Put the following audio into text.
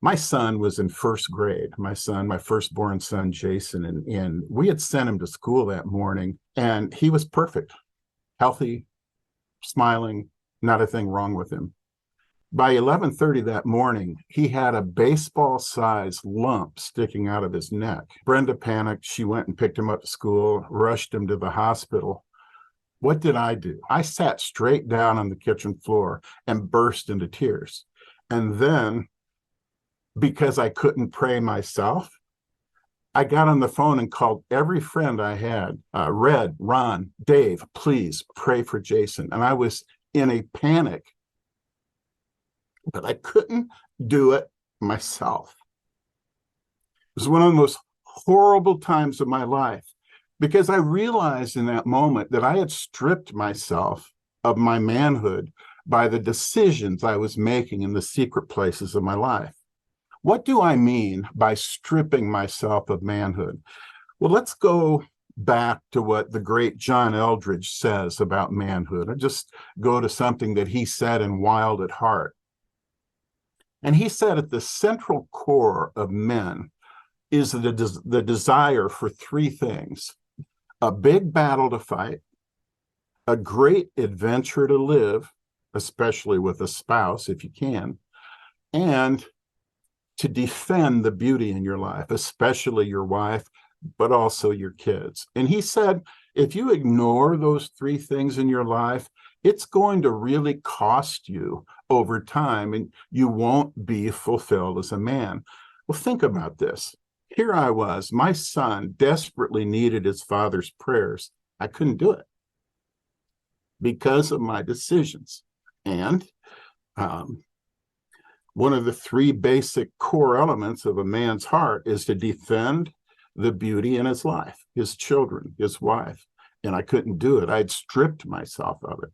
My son was in first grade. My firstborn son, Jason, and we had sent him to school that morning, and he was perfect, healthy, smiling, not a thing wrong with him. By 11:30 that morning, he had a baseball-sized lump sticking out of his neck. Brenda panicked. She went and picked him up to school, rushed him to the hospital. What did I do? I sat straight down on the kitchen floor and burst into tears. And then, because I couldn't pray myself, I got on the phone and called every friend I had. Red, Ron, Dave, please pray for Jason. And I was in a panic, but I couldn't do it myself. It was one of the most horrible times of my life, because I realized in that moment that I had stripped myself of my manhood by the decisions I was making in the secret places of my life. What do I mean by stripping myself of manhood? Well, let's go back to what the great John Eldridge says about manhood. I just go to something that he said in Wild at Heart. And he said at the central core of men is the desire for three things: a big battle to fight, a great adventure to live, especially with a spouse if you can, and to defend the beauty in your life, especially your wife, but also your kids. And he said, if you ignore those three things in your life, it's going to really cost you over time, and you won't be fulfilled as a man. Well, think about this. Here I was, my son desperately needed his father's prayers. I couldn't do it because of my decisions. And one of the three basic core elements of a man's heart is to defend the beauty in his life, his children, his wife. And I couldn't do it. I'd stripped myself of it.